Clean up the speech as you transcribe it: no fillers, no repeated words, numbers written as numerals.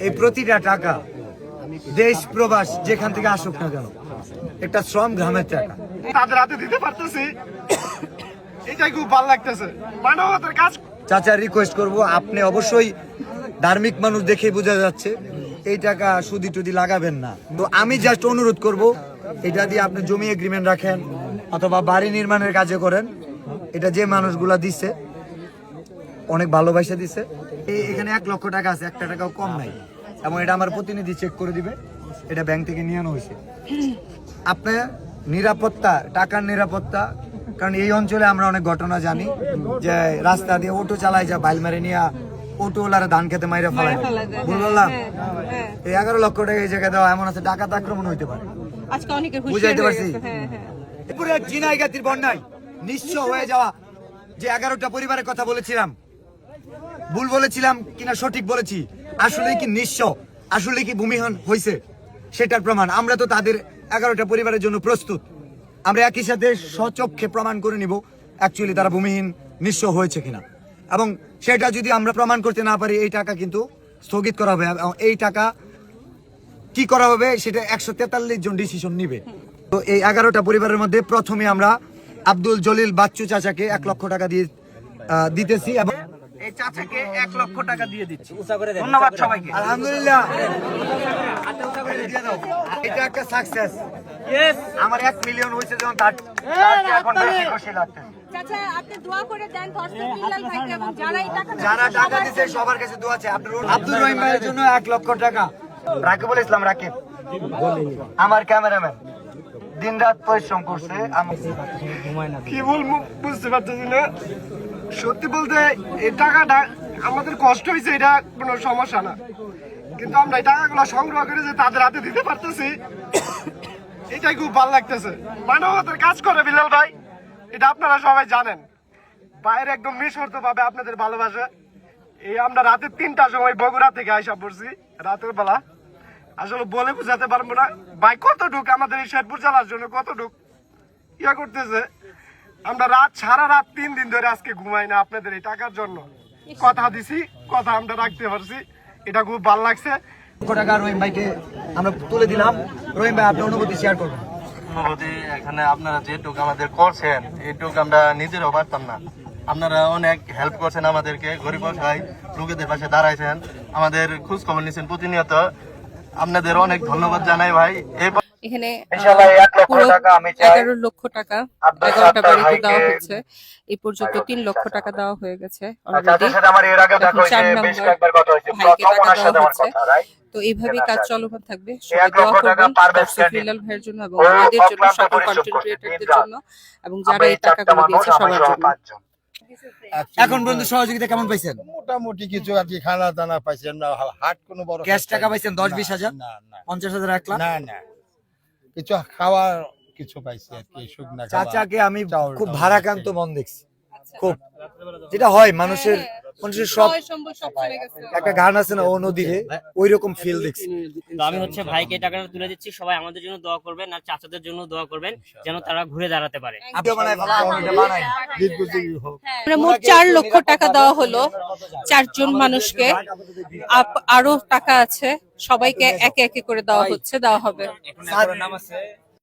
এই প্রতিটা টাকা দেশ প্রবাস যেখান থেকে আসুক না কেন একটা শ্রম গ্রামের টাকা তাদের হাতে দিতে পারতেছি, এটাই খুব ভালো লাগতেছে। মানবতার কাজ। চাচা রিকোয়েস্ট করব, আপনি অবশ্যই ধার্মিক মানুষ দেখেই বোঝা যাচ্ছে এই টাকা সুদি টুদি লাগাবেন না। তো আমি জাস্ট অনুরোধ করব, এটা দিয়ে আপনি জমি এগ্রিমেন্ট রাখেন অথবা বাড়ি নির্মাণের কাজে করেন। এটা যে মানুষগুলা দিচ্ছে অনেক ভালোবাসা দিচ্ছে। এখানে 1 লক্ষ টাকা আছে, একটা টাকাও কম নাই, এবং এটা আমার প্রতিনিধি চেক করে দিবে। এটা ব্যাংক থেকে নিয়ে আনা হয়েছে। আপনার নিরাপত্তা, টাকার নিরাপত্তা, কারণ এই অঞ্চলে আমরা অনেক ঘটনা জানি যে রাস্তা দিয়ে অটো চালায় যা বাইল মারে নিয়ে অটোওয়ালারা ধান খেতে মাইরে ফেলায়। বললাম এই 11 লক্ষ টাকা এই জায়গায় দেওয়া এমন আছে ডাকাত আক্রমণ হইতে পারে। বুঝাইতে পারছি। চিনাইগাতির বন্যায় নিঃস্ব হয়ে যাওয়া যে 11টা পরিবারের কথা বলেছিলাম, ভুল বলেছিলাম কিনা সঠিক বলেছি, আসলে কি নিঃস্ব, আসলে কি ভূমিহীন হয়েছে সেটার প্রমাণ আমরা তো তাদের 11টা পরিবারের জন্য প্রস্তুত। আমরা একই সাথে স্বচক্ষে প্রমাণ করে নিব অ্যাকচুয়ালি তারা ভূমিহীন নিঃস্ব হয়েছে কিনা, এবং সেটা যদি আমরা প্রমাণ করতে না পারি এই টাকা কিন্তু স্থগিত করা হবে। এই টাকা কি করা হবে সেটা 143 জন ডিসিশন নিবে। তো এই 11টা পরিবারের মধ্যে প্রথমে আমরা আব্দুল জলিল বাচ্চু চাচাকে 1 লক্ষ টাকা দিয়ে দিতেছি, এবং এই চাচাকে 1 লক্ষ টাকা দিয়ে দিচ্ছি। ধন্যবাদ সবাইকে। আলহামদুলিল্লাহ, এটা একটা সাকসেস। আমার 1 মিলিয়ন হয়েছে যখন তার এখন বেশি খুশি লাগছে। চাচা আপনি দোয়া করে দেন ধর্ষক বিল্লাল ভাইকে, এবং যারা টাকা দিতে সবার কাছে দোয়া আছে। আব্দুর রহিম ভাইয়ের জন্য 1 লক্ষ টাকা। রাকিবুল ইসলাম রাকিব আমার ক্যামেরাম্যান দিনরাত পরিশ্রম করছে। কি বলবো বুঝতে পারতেছি না। সত্যি বলতে এই টাকাটা আমাদের কষ্ট হয়েছে, এটা কোনো সমস্যা না, কিন্তু আমরা এই টাকাগুলো সংগ্রহ করে যে তাদের হাতে দিতে পারতেছি এটাই খুব ভালো লাগতেছে। মানবতার কাজ করে বিল্লাল ভাই, এটা আপনারা সবাই জানেন। বাইরে একদম নিঃশর্ত ভাবে আপনাদের ভালোবাসে। এই আমরা রাতে 3টার সময় বগুড়া থেকে আইসা পড়ছি রাতের বেলা, আসলে বলে বুঝাতে পারবো না ভাই কতটুক আমাদের এই শেরপুর জেলার জন্য কতটুক ইয়া করতেছে। আমরা সারা রাত 3 দিন ধরে আজকে ঘুমাই না আপনাদের এই টাকার জন্য। কথা দিছি, কথা আমরা রাখতে পারছি, এটা খুব ভালো লাগছে। টাকা রহিম ভাইকে আমরা তুলে দিলাম। রহিম ভাই আপনার অনুভূতি শেয়ার করবেন। অনুভূতি এখানে আপনারা যেটুকু আমাদের করছেন এইটুকু আমরা নিজেরাও পারতাম না। আপনারা অনেক হেল্প করছেন আমাদেরকে, গরিব অসহায় লোকেদের পাশে দাঁড়াইছেন, আমাদের খোঁজ খবর নিচ্ছেন প্রতিনিয়ত। আপনাদের অনেক ধন্যবাদ জানাই ভাই। এখানে পুরো 11 লক্ষ টাকা 11টা বাড়িতে দেওয়া হচ্ছে। এই পর্যন্ত 3 লক্ষ টাকা দেওয়া হয়ে গেছে অলরেডি। 4 নম্বর ভাইকে টাকা দেওয়া হচ্ছে। তো এইভাবেই কাজ চলমান থাকবে। সবাই দোয়া করবেন ধর্ষক বিল্লাল ভাইয়ের জন্য এবং আমাদের জন্য, সকল কন্টেন্ট ক্রিয়েটরদের জন্য, এবং যারা এই টাকাগুলো দিয়েছে সবার জন্য। এখন পর্যন্ত সহযোগিতা কেমন পাইছেন? মোটামুটি কিছু আর কি, খানা দানা পাইছেন না, হাট কোনো বড় ক্যাশ টাকা পাইছেন 10-20 হাজার, না না 50,000, 1 লাখ? না না, কিছু খাওয়ার কিছু পাইছি আর কি, শুকনা খাবার। চাচাকে আমি খুব ভারাক্রান্ত মন দেখছি, খুব যেটা হয় মানুষের সব একটা গান আছে না ও নদীরে, ওই রকম ফিল দেখছি। তো আমি ভাইকে টাকাটা তুলে দিচ্ছি, সবাই আমাদের জন্য দোয়া করবেন আর চাচাদের জন্য দোয়া করবেন যেন তারা ঘুরে দাঁড়াতে পারে। মোট 4 লক্ষ টাকা দেওয়া হলো 4 জন মানুষকে। আরো টাকা আছে, সবাইকে একে একে করে দেওয়া হচ্ছে, দেওয়া হবে।